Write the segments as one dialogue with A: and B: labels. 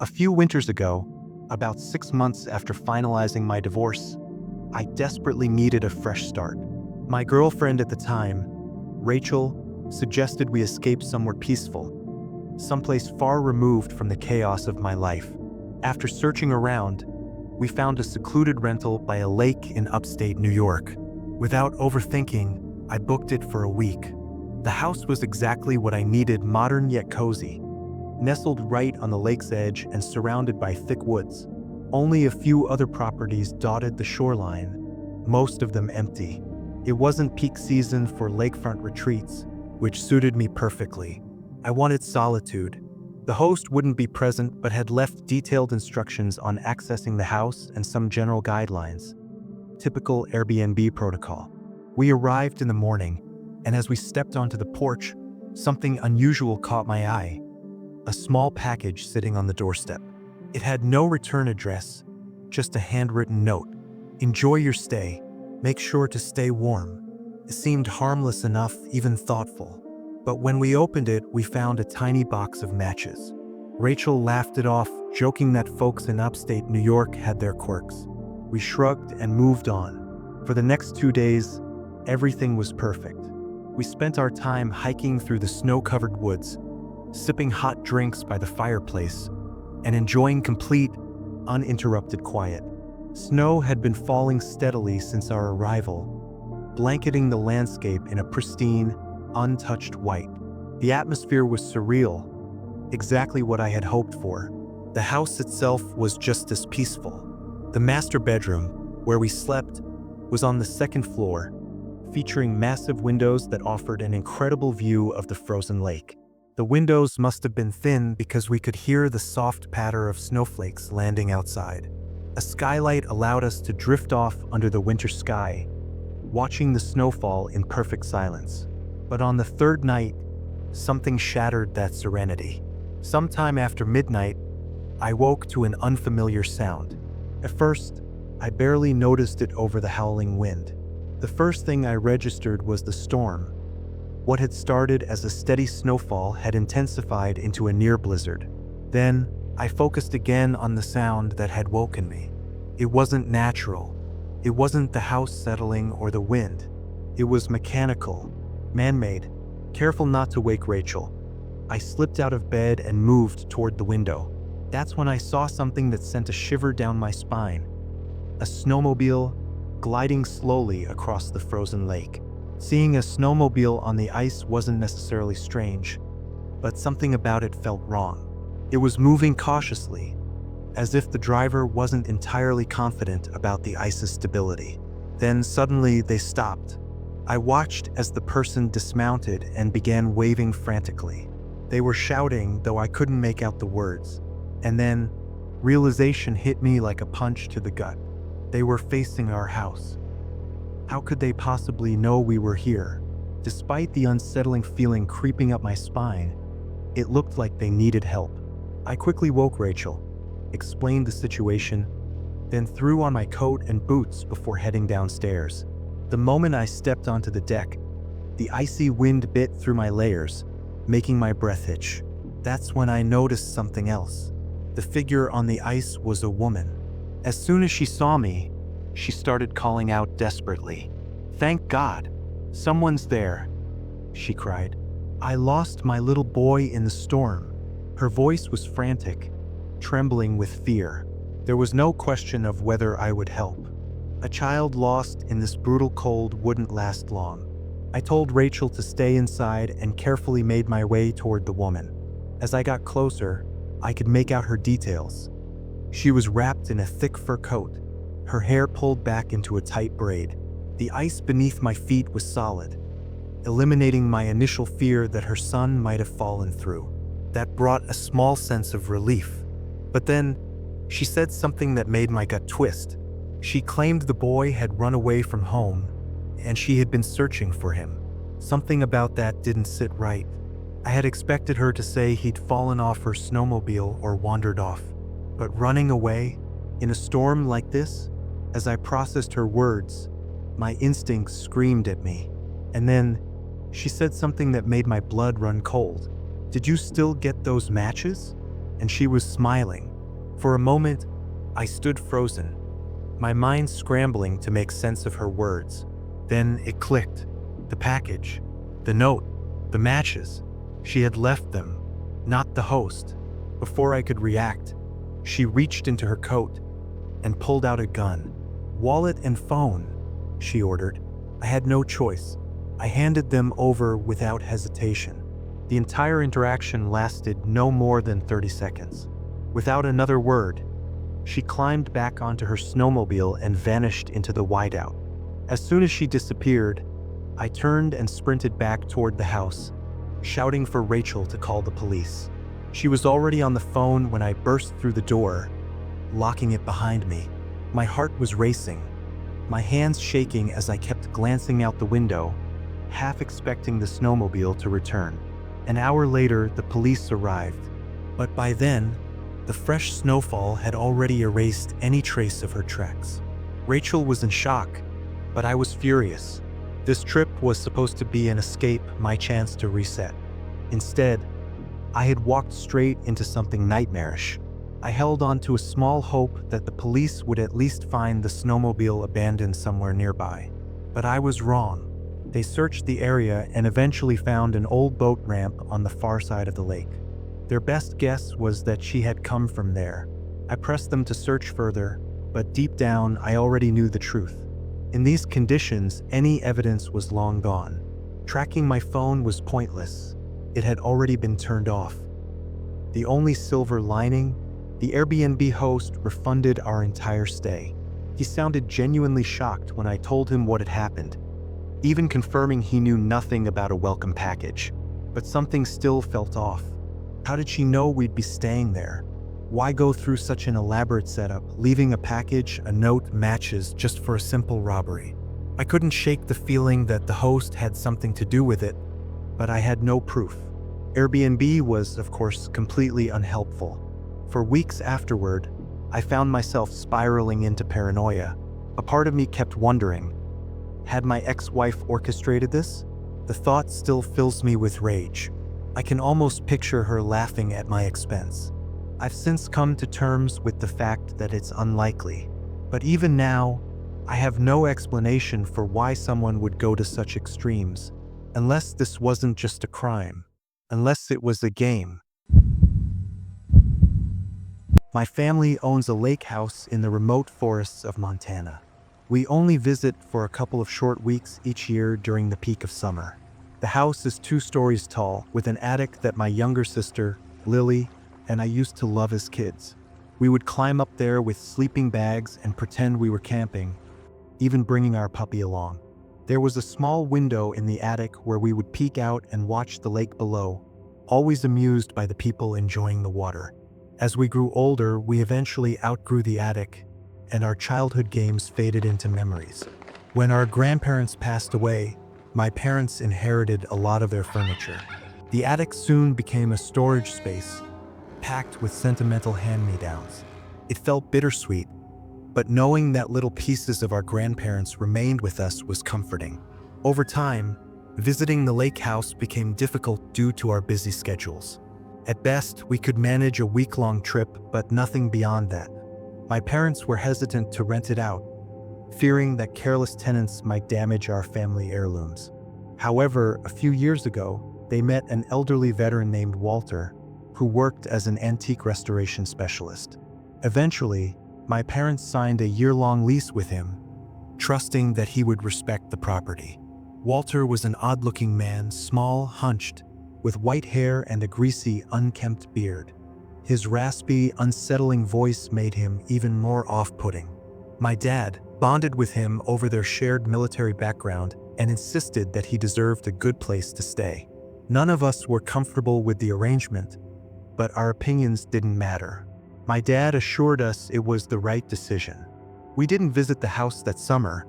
A: A few winters ago, about 6 months after finalizing my divorce, I desperately needed a fresh start. My girlfriend at the time, Rachel, suggested we escape somewhere peaceful, someplace far removed from the chaos of my life. After searching around, we found a secluded rental by a lake in upstate New York. Without overthinking, I booked it for a week. The house was exactly what I needed, modern yet cozy, nestled right on the lake's edge and surrounded by thick woods. Only a few other properties dotted the shoreline, most of them empty. It wasn't peak season for lakefront retreats, which suited me perfectly. I wanted solitude. The host wouldn't be present but had left detailed instructions on accessing the house and some general guidelines. Typical Airbnb protocol. We arrived in the morning, and as we stepped onto the porch, something unusual caught my eye. A small package sitting on the doorstep. It had no return address, just a handwritten note. "Enjoy your stay. Make sure to stay warm." It seemed harmless enough, even thoughtful. But when we opened it, we found a tiny box of matches. Rachel laughed it off, joking that folks in upstate New York had their quirks. We shrugged and moved on. For the next 2 days, everything was perfect. We spent our time hiking through the snow-covered woods, sipping hot drinks by the fireplace, and enjoying complete, uninterrupted quiet. Snow had been falling steadily since our arrival, blanketing the landscape in a pristine, untouched white. The atmosphere was surreal, exactly what I had hoped for. The house itself was just as peaceful. The master bedroom, where we slept, was on the second floor, featuring massive windows that offered an incredible view of the frozen lake. The windows must have been thin because we could hear the soft patter of snowflakes landing outside. A skylight allowed us to drift off under the winter sky, watching the snowfall in perfect silence. But on the third night, something shattered that serenity. Sometime after midnight, I woke to an unfamiliar sound. At first, I barely noticed it over the howling wind. The first thing I registered was the storm. What had started as a steady snowfall had intensified into a near blizzard. Then, I focused again on the sound that had woken me. It wasn't natural. It wasn't the house settling or the wind. It was mechanical, man-made. Careful not to wake Rachel, I slipped out of bed and moved toward the window. That's when I saw something that sent a shiver down my spine. A snowmobile gliding slowly across the frozen lake. Seeing a snowmobile on the ice wasn't necessarily strange, but something about it felt wrong. It was moving cautiously, as if the driver wasn't entirely confident about the ice's stability. Then suddenly they stopped. I watched as the person dismounted and began waving frantically. They were shouting, though I couldn't make out the words. And then, realization hit me like a punch to the gut. They were facing our house. How could they possibly know we were here? Despite the unsettling feeling creeping up my spine, it looked like they needed help. I quickly woke Rachel, explained the situation, then threw on my coat and boots before heading downstairs. The moment I stepped onto the deck, the icy wind bit through my layers, making my breath hitch. That's when I noticed something else. The figure on the ice was a woman. As soon as she saw me, she started calling out desperately. "Thank God, someone's there," she cried. "I lost my little boy in the storm." Her voice was frantic, trembling with fear. There was no question of whether I would help. A child lost in this brutal cold wouldn't last long. I told Rachel to stay inside and carefully made my way toward the woman. As I got closer, I could make out her details. She was wrapped in a thick fur coat, her hair pulled back into a tight braid. The ice beneath my feet was solid, eliminating my initial fear that her son might have fallen through. That brought a small sense of relief. But then, she said something that made my gut twist. She claimed the boy had run away from home, and she had been searching for him. Something about that didn't sit right. I had expected her to say he'd fallen off her snowmobile or wandered off. But running away, in a storm like this? As I processed her words, my instincts screamed at me. And then, she said something that made my blood run cold. "Did you still get those matches?" And she was smiling, For a moment, I stood frozen, my mind scrambling to make sense of her words. Then it clicked. The package, the note, the matches. She had left them, not the host. Before I could react, she reached into her coat and pulled out a gun. "Wallet and phone," she ordered. I had no choice. I handed them over without hesitation. The entire interaction lasted no more than 30 seconds. Without another word, she climbed back onto her snowmobile and vanished into the whiteout. As soon as she disappeared, I turned and sprinted back toward the house, shouting for Rachel to call the police. She was already on the phone when I burst through the door, locking it behind me. My heart was racing, my hands shaking as I kept glancing out the window, half expecting the snowmobile to return. An hour later, the police arrived, but by then, the fresh snowfall had already erased any trace of her tracks. Rachel was in shock, but I was furious. This trip was supposed to be an escape, my chance to reset. Instead, I had walked straight into something nightmarish. I held on to a small hope that the police would at least find the snowmobile abandoned somewhere nearby. But I was wrong. They searched the area and eventually found an old boat ramp on the far side of the lake. Their best guess was that she had come from there. I pressed them to search further, but deep down I already knew the truth. In these conditions, any evidence was long gone. Tracking my phone was pointless. It had already been turned off. The only silver lining, the Airbnb host refunded our entire stay. He sounded genuinely shocked when I told him what had happened, even confirming he knew nothing about a welcome package. But something still felt off. How did she know we'd be staying there? Why go through such an elaborate setup, leaving a package, a note, matches, just for a simple robbery? I couldn't shake the feeling that the host had something to do with it, but I had no proof. Airbnb was, of course, completely unhelpful. For weeks afterward, I found myself spiraling into paranoia. A part of me kept wondering, had my ex-wife orchestrated this? The thought still fills me with rage. I can almost picture her laughing at my expense. I've since come to terms with the fact that it's unlikely. But even now, I have no explanation for why someone would go to such extremes, unless this wasn't just a crime, unless it was a game. My family owns a lake house in the remote forests of Montana. We only visit for a couple of short weeks each year during the peak of summer. The house is 2 stories tall, with an attic that my younger sister, Lily, and I used to love as kids. We would climb up there with sleeping bags and pretend we were camping, even bringing our puppy along. There was a small window in the attic where we would peek out and watch the lake below, always amused by the people enjoying the water. As we grew older, we eventually outgrew the attic, and our childhood games faded into memories. When our grandparents passed away, my parents inherited a lot of their furniture. The attic soon became a storage space, packed with sentimental hand-me-downs. It felt bittersweet, but knowing that little pieces of our grandparents remained with us was comforting. Over time, visiting the lake house became difficult due to our busy schedules. At best, we could manage a week-long trip, but nothing beyond that. My parents were hesitant to rent it out, fearing that careless tenants might damage our family heirlooms. However, a few years ago, they met an elderly veteran named Walter, who worked as an antique restoration specialist. Eventually, my parents signed a year-long lease with him, trusting that he would respect the property. Walter was an odd-looking man, small, hunched, with white hair and a greasy, unkempt beard. His raspy, unsettling voice made him even more off-putting. My dad bonded with him over their shared military background and insisted that he deserved a good place to stay. None of us were comfortable with the arrangement, but our opinions didn't matter. My dad assured us it was the right decision. We didn't visit the house that summer,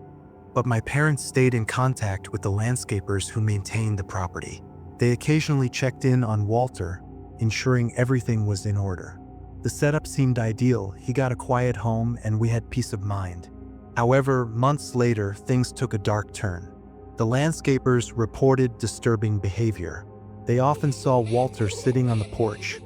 A: but my parents stayed in contact with the landscapers who maintained the property. They occasionally checked in on Walter, ensuring everything was in order. The setup seemed ideal. He got a quiet home and we had peace of mind. However, months later, things took a dark turn. The landscapers reported disturbing behavior. They often saw Walter sitting on the porch,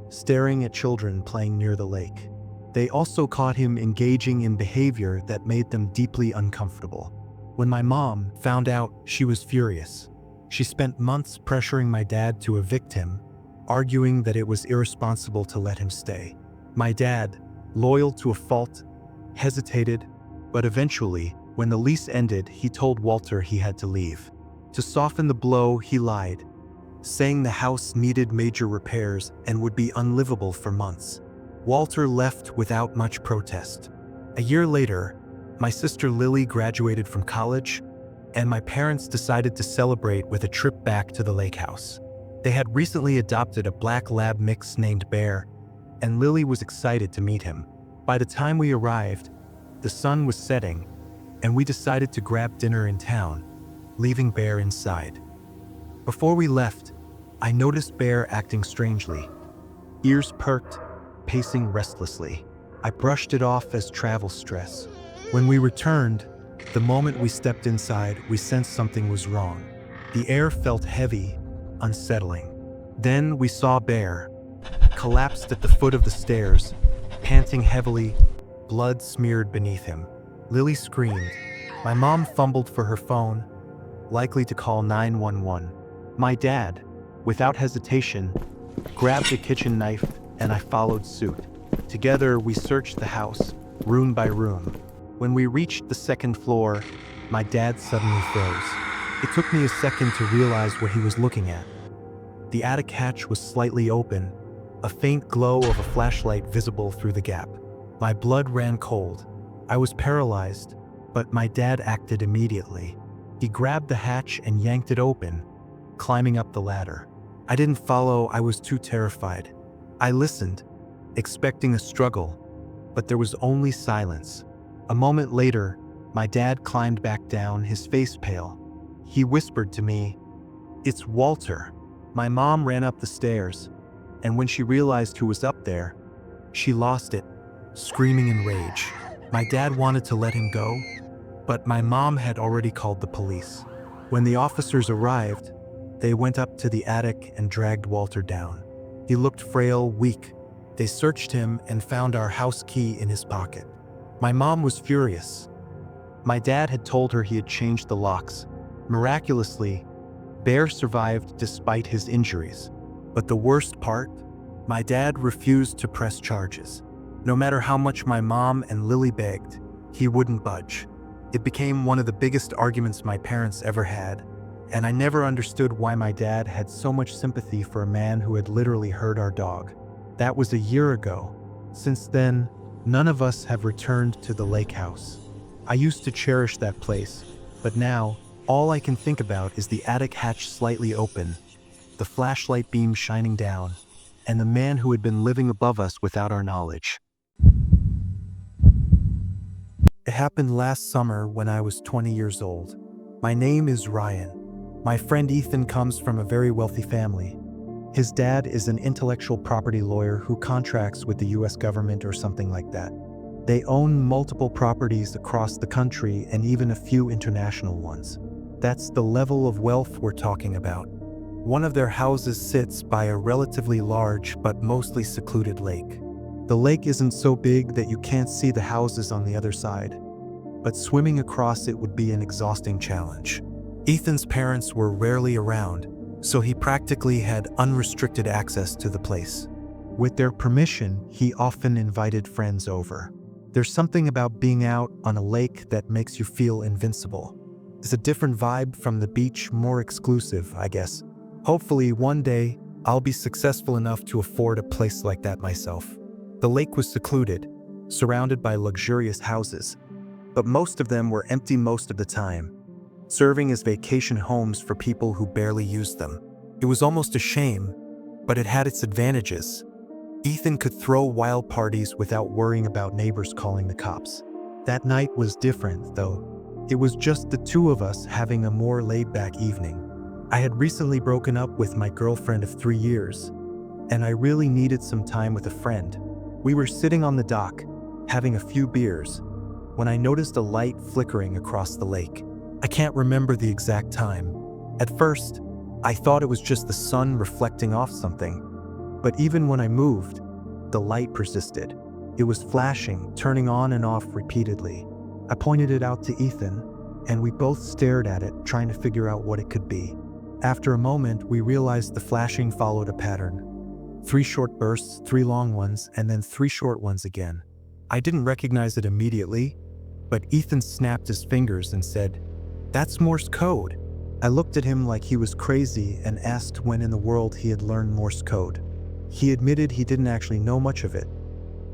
A: staring at children playing near the lake. They also caught him engaging in behavior that made them deeply uncomfortable. When my mom found out, she was furious. She spent months pressuring my dad to evict him, arguing that it was irresponsible to let him stay. My dad, loyal to a fault, hesitated, but eventually, when the lease ended, he told Walter he had to leave. To soften the blow, he lied, saying the house needed major repairs and would be unlivable for months. Walter left without much protest. A year later, my sister Lily graduated from college, and my parents decided to celebrate with a trip back to the lake house. They had recently adopted a black lab mix named Bear, and Lily was excited to meet him. By the time we arrived, the sun was setting, and we decided to grab dinner in town, leaving Bear inside. Before we left, I noticed Bear acting strangely, ears perked, pacing restlessly. I brushed it off as travel stress. When we returned, the moment we stepped inside, we sensed something was wrong. The air felt heavy, unsettling. Then we saw Bear, collapsed at the foot of the stairs, panting heavily, blood smeared beneath him. Lily screamed. My mom fumbled for her phone, likely to call 911. My dad, without hesitation, grabbed a kitchen knife, and I followed suit. Together, we searched the house, room by room. When we reached the second floor, my dad suddenly froze. It took me a second to realize what he was looking at. The attic hatch was slightly open, a faint glow of a flashlight visible through the gap. My blood ran cold. I was paralyzed, but my dad acted immediately. He grabbed the hatch and yanked it open, climbing up the ladder. I didn't follow, I was too terrified. I listened, expecting a struggle, but there was only silence. A moment later, my dad climbed back down, his face pale. He whispered to me, "It's Walter." My mom ran up the stairs, and when she realized who was up there, she lost it, screaming in rage. My dad wanted to let him go, but my mom had already called the police. When the officers arrived, they went up to the attic and dragged Walter down. He looked frail, weak. They searched him and found our house key in his pocket. My mom was furious. My dad had told her he had changed the locks. Miraculously, Bear survived despite his injuries. But the worst part? My dad refused to press charges. No matter how much my mom and Lily begged, he wouldn't budge. It became one of the biggest arguments my parents ever had, and I never understood why my dad had so much sympathy for a man who had literally hurt our dog. That was a year ago. Since then, none of us have returned to the lake house. I used to cherish that place, but now, all I can think about is the attic hatch slightly open, the flashlight beam shining down, and the man who had been living above us without our knowledge. It happened last summer when I was 20 years old. My name is Ryan. My friend Ethan comes from a very wealthy family. His dad is an intellectual property lawyer who contracts with the US government or something like that. They own multiple properties across the country and even a few international ones. That's the level of wealth we're talking about. One of their houses sits by a relatively large but mostly secluded lake. The lake isn't so big that you can't see the houses on the other side, but swimming across it would be an exhausting challenge. Ethan's parents were rarely around, so he practically had unrestricted access to the place. With their permission, he often invited friends over. There's something about being out on a lake that makes you feel invincible. It's a different vibe from the beach, more exclusive, I guess. Hopefully, one day, I'll be successful enough to afford a place like that myself. The lake was secluded, surrounded by luxurious houses, but most of them were empty most of the time, serving as vacation homes for people who barely used them. It was almost a shame, but it had its advantages. Ethan could throw wild parties without worrying about neighbors calling the cops. That night was different, though. It was just the two of us having a more laid-back evening. I had recently broken up with my girlfriend of 3 years, and I really needed some time with a friend. We were sitting on the dock, having a few beers, when I noticed a light flickering across the lake. I can't remember the exact time. At first, I thought it was just the sun reflecting off something, but even when I moved, the light persisted. It was flashing, turning on and off repeatedly. I pointed it out to Ethan, and we both stared at it, trying to figure out what it could be. After a moment, we realized the flashing followed a pattern. 3 short bursts, 3 long ones, and then 3 short ones again. I didn't recognize it immediately, but Ethan snapped his fingers and said, "That's Morse code." I looked at him like he was crazy and asked when in the world he had learned Morse code. He admitted he didn't actually know much of it,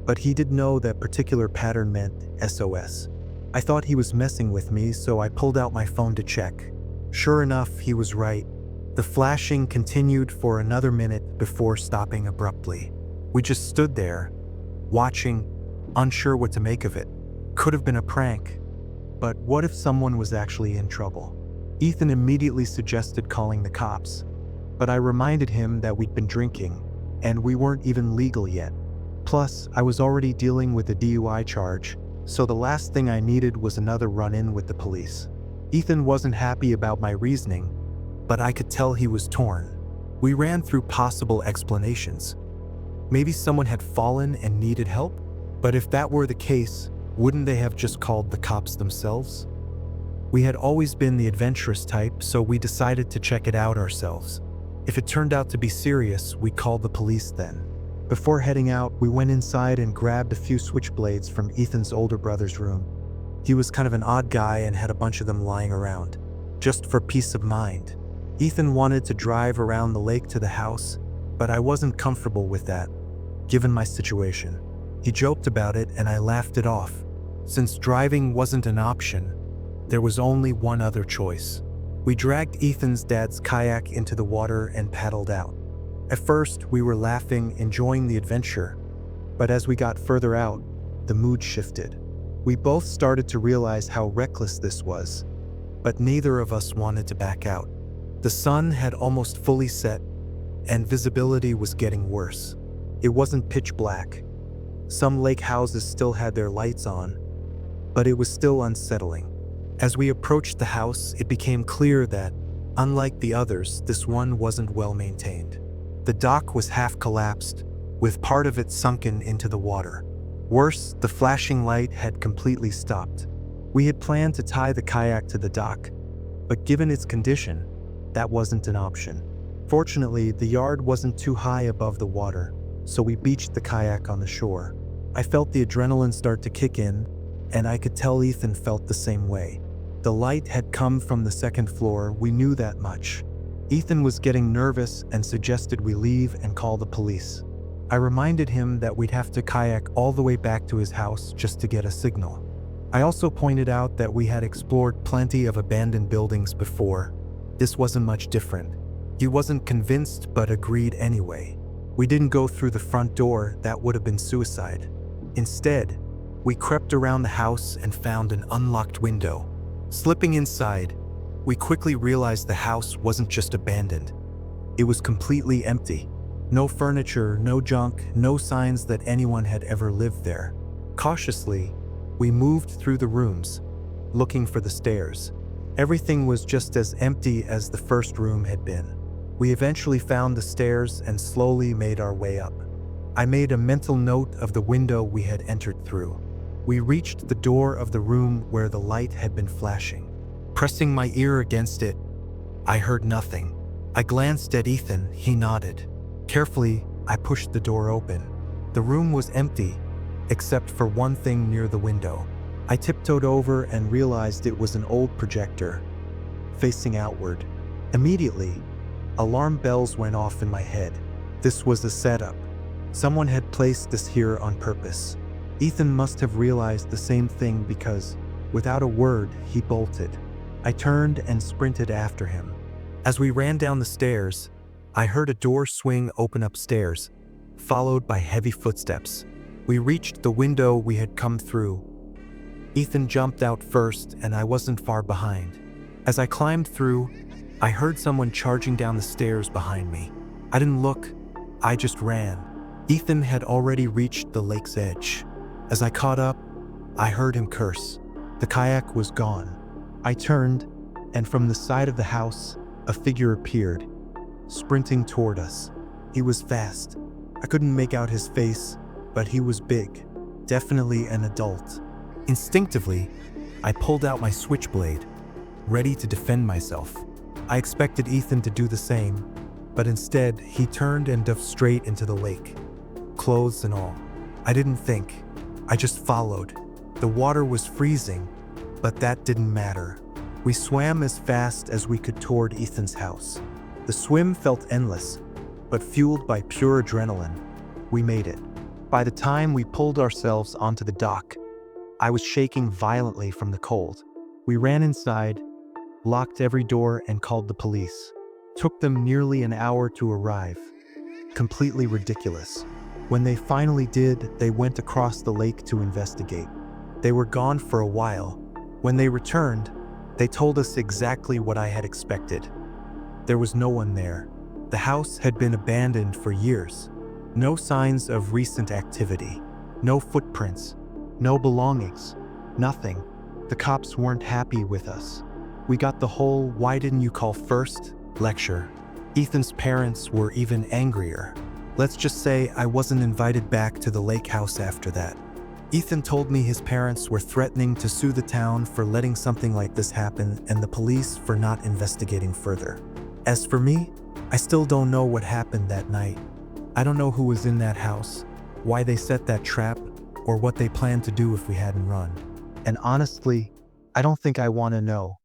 A: but he did know that particular pattern meant SOS. I thought he was messing with me, so I pulled out my phone to check. Sure enough, he was right. The flashing continued for another minute before stopping abruptly. We just stood there, watching, unsure what to make of it. Could have been a prank, but what if someone was actually in trouble? Ethan immediately suggested calling the cops, but I reminded him that we'd been drinking, and we weren't even legal yet. Plus, I was already dealing with a DUI charge, so the last thing I needed was another run-in with the police. Ethan wasn't happy about my reasoning, but I could tell he was torn. We ran through possible explanations. Maybe someone had fallen and needed help? But if that were the case, wouldn't they have just called the cops themselves? We had always been the adventurous type, so we decided to check it out ourselves. If it turned out to be serious, we called the police then. Before heading out, we went inside and grabbed a few switchblades from Ethan's older brother's room. He was kind of an odd guy and had a bunch of them lying around, just for peace of mind. Ethan wanted to drive around the lake to the house, but I wasn't comfortable with that, given my situation. He joked about it and I laughed it off. Since driving wasn't an option, there was only one other choice. We dragged Ethan's dad's kayak into the water and paddled out. At first, we were laughing, enjoying the adventure, but as we got further out, the mood shifted. We both started to realize how reckless this was, but neither of us wanted to back out. The sun had almost fully set, and visibility was getting worse. It wasn't pitch black. Some lake houses still had their lights on, but it was still unsettling. As we approached the house, it became clear that, unlike the others, this one wasn't well maintained. The dock was half collapsed, with part of it sunken into the water. Worse, the flashing light had completely stopped. We had planned to tie the kayak to the dock, but given its condition, that wasn't an option. Fortunately, the yard wasn't too high above the water, so we beached the kayak on the shore. I felt the adrenaline start to kick in, and I could tell Ethan felt the same way. The light had come from the second floor, we knew that much. Ethan was getting nervous and suggested we leave and call the police. I reminded him that we'd have to kayak all the way back to his house just to get a signal. I also pointed out that we had explored plenty of abandoned buildings before. This wasn't much different. He wasn't convinced but agreed anyway. We didn't go through the front door, that would have been suicide. Instead, we crept around the house and found an unlocked window. Slipping inside, we quickly realized the house wasn't just abandoned. It was completely empty. No furniture, no junk, no signs that anyone had ever lived there. Cautiously, we moved through the rooms, looking for the stairs. Everything was just as empty as the first room had been. We eventually found the stairs and slowly made our way up. I made a mental note of the window we had entered through. We reached the door of the room where the light had been flashing. Pressing my ear against it, I heard nothing. I glanced at Ethan, he nodded. Carefully, I pushed the door open. The room was empty, except for one thing near the window. I tiptoed over and realized it was an old projector, facing outward. Immediately, alarm bells went off in my head. This was a setup. Someone had placed this here on purpose. Ethan must have realized the same thing because, without a word, he bolted. I turned and sprinted after him. As we ran down the stairs, I heard a door swing open upstairs, followed by heavy footsteps. We reached the window we had come through. Ethan jumped out first, and I wasn't far behind. As I climbed through, I heard someone charging down the stairs behind me. I didn't look, I just ran. Ethan had already reached the lake's edge. As I caught up, I heard him curse. The kayak was gone. I turned, and from the side of the house, a figure appeared, sprinting toward us. He was fast. I couldn't make out his face, but he was big. definitely an adult. Instinctively, I pulled out my switchblade, ready to defend myself. I expected Ethan to do the same, but instead, he turned and dove straight into the lake, clothes and all. I didn't think. I just followed. The water was freezing, but that didn't matter. We swam as fast as we could toward Ethan's house. The swim felt endless, but fueled by pure adrenaline. We made it. By the time we pulled ourselves onto the dock, I was shaking violently from the cold. We ran inside, locked every door, and called the police. Took them nearly an hour to arrive. Completely ridiculous. When they finally did, they went across the lake to investigate. They were gone for a while. When they returned, they told us exactly what I had expected. There was no one there. The house had been abandoned for years. No signs of recent activity. No footprints. No belongings. Nothing. The cops weren't happy with us. We got the whole "why didn't you call first" lecture. Ethan's parents were even angrier. Let's just say I wasn't invited back to the lake house after that. Ethan told me his parents were threatening to sue the town for letting something like this happen and the police for not investigating further. As for me, I still don't know what happened that night. I don't know who was in that house, why they set that trap, or what they planned to do if we hadn't run. And honestly, I don't think I want to know.